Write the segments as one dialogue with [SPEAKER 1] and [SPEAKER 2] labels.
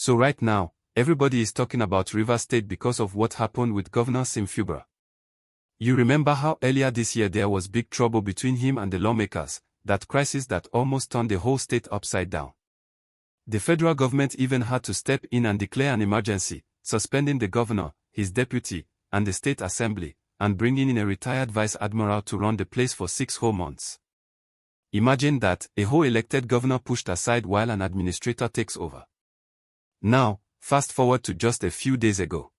[SPEAKER 1] So right now, everybody is talking about Rivers State because of what happened with Governor Fubara. You remember how earlier this year there was big trouble between him and the lawmakers, that crisis that almost turned the whole state upside down. The federal government even had to step in and declare an emergency, suspending the governor, his deputy, and the state assembly, and bringing in a retired vice admiral to run the place for 6 whole months. Imagine that, a whole elected governor pushed aside while an administrator takes over. Now, fast forward to just a few days ago.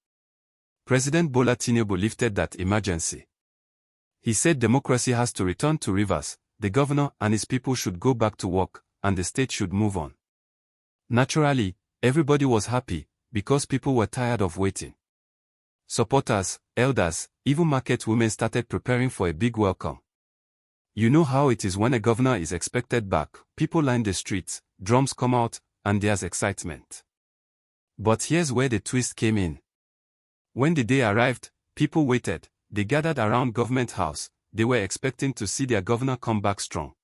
[SPEAKER 1] President Bola Tinubu lifted that emergency. He said democracy has to return to Rivers, the governor and his people should go back to work, and the state should move on. Naturally, everybody was happy, because people were tired of waiting. Supporters, elders, even market women started preparing for a big welcome. You know how it is when a governor is expected back, people line the streets, drums come out, and there's excitement. But here's where the twist came in. When the day arrived, people waited, they gathered around Government House, they were expecting to see their governor come back strong.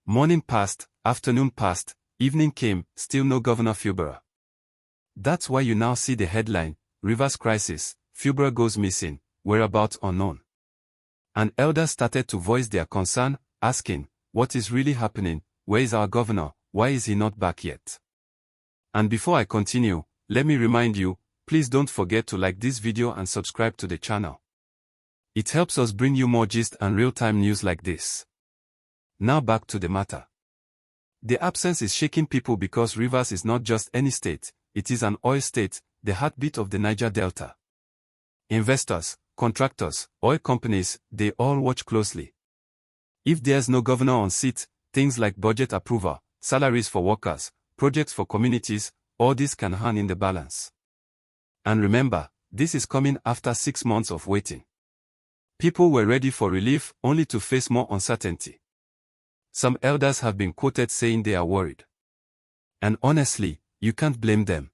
[SPEAKER 1] Morning passed, afternoon passed, evening came, still no Governor Fubara. That's why you now see the headline, Rivers Crisis, Fubara goes missing, whereabouts unknown. And elders started to voice their concern, asking, what is really happening, where is our governor, why is he not back yet? And before I continue, let me remind you, please don't forget to like this video and subscribe to the channel. It helps us bring you more gist and real-time news like this. Now back to the matter. The absence is shaking people because Rivers is not just any state, it is an oil state, the heartbeat of the Niger Delta. Investors, contractors, oil companies, they all watch closely. If there's no governor on seat, things like budget approval, salaries for workers, projects for communities, all this can hang in the balance. And remember, this is coming after 6 months of waiting. People were ready for relief, only to face more uncertainty. Some elders have been quoted saying they are worried. And honestly, you can't blame them.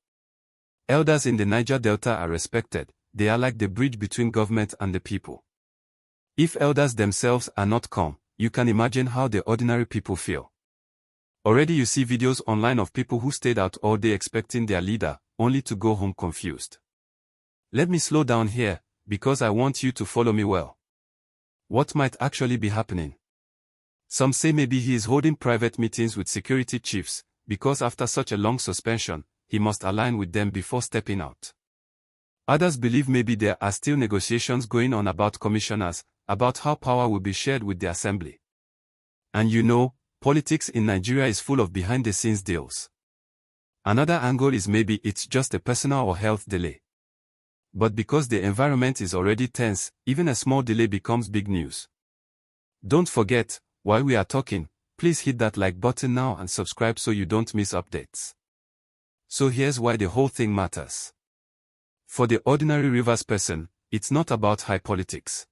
[SPEAKER 1] Elders in the Niger Delta are respected, they are like the bridge between government and the people. If elders themselves are not calm, you can imagine how the ordinary people feel. Already you see videos online of people who stayed out all day expecting their leader, only to go home confused. Let me slow down here, because I want you to follow me well. What might actually be happening? Some say maybe he is holding private meetings with security chiefs, because after such a long suspension, he must align with them before stepping out. Others believe maybe there are still negotiations going on about commissioners, about how power will be shared with the assembly. And you know, politics in Nigeria is full of behind-the-scenes deals. Another angle is maybe it's just a personal or health delay. But because the environment is already tense, even a small delay becomes big news. Don't forget, while we are talking, please hit that like button now and subscribe so you don't miss updates. So here's why the whole thing matters. For the ordinary Rivers person, it's not about high politics.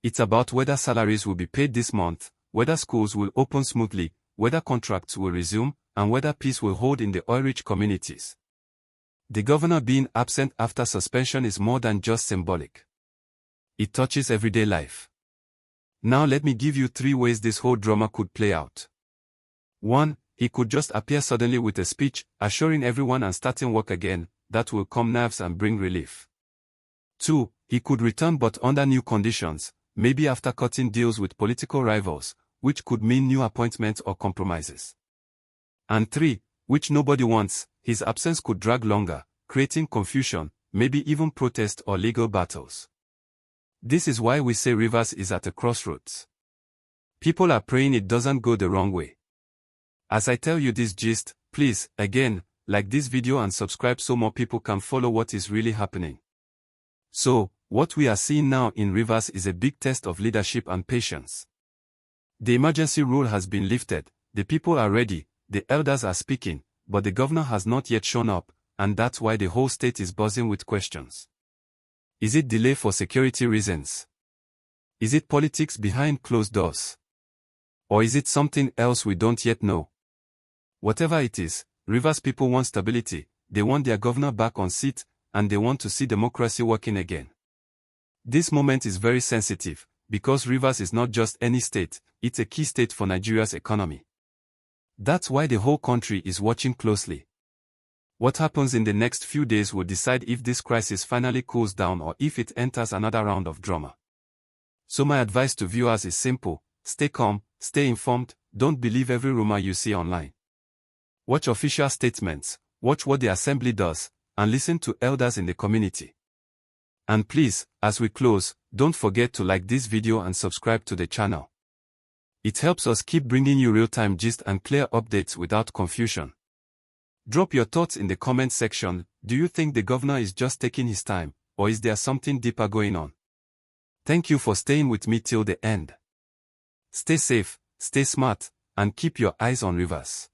[SPEAKER 1] It's about whether salaries will be paid this month, whether schools will open smoothly, whether contracts will resume, and whether peace will hold in the oil-rich communities. The governor being absent after suspension is more than just symbolic. It touches everyday life. Now let me give you 3 ways this whole drama could play out. 1. He could just appear suddenly with a speech, assuring everyone and starting work again, that will calm nerves and bring relief. 2. He could return but under new conditions, maybe after cutting deals with political rivals, which could mean new appointments or compromises. And 3, which nobody wants, his absence could drag longer, creating confusion, maybe even protest or legal battles. This is why we say Rivers is at a crossroads. People are praying it doesn't go the wrong way. As I tell you this gist, please, again, like this video and subscribe so more people can follow what is really happening. So, what we are seeing now in Rivers is a big test of leadership and patience. The emergency rule has been lifted, the people are ready, the elders are speaking, but the governor has not yet shown up, and that's why the whole state is buzzing with questions. Is it delay for security reasons? Is it politics behind closed doors? Or is it something else we don't yet know? Whatever it is, Rivers people want stability, they want their governor back on seat, and they want to see democracy working again. This moment is very sensitive, because Rivers is not just any state, it's a key state for Nigeria's economy. That's why the whole country is watching closely. What happens in the next few days will decide if this crisis finally cools down or if it enters another round of drama. So my advice to viewers is simple: stay calm, stay informed, don't believe every rumor you see online. Watch official statements, watch what the assembly does, and listen to elders in the community. And please, as we close, don't forget to like this video and subscribe to the channel. It helps us keep bringing you real-time gist and clear updates without confusion. Drop your thoughts in the comment section. Do you think the governor is just taking his time, or is there something deeper going on? Thank you for staying with me till the end. Stay safe, stay smart, and keep your eyes on Rivers.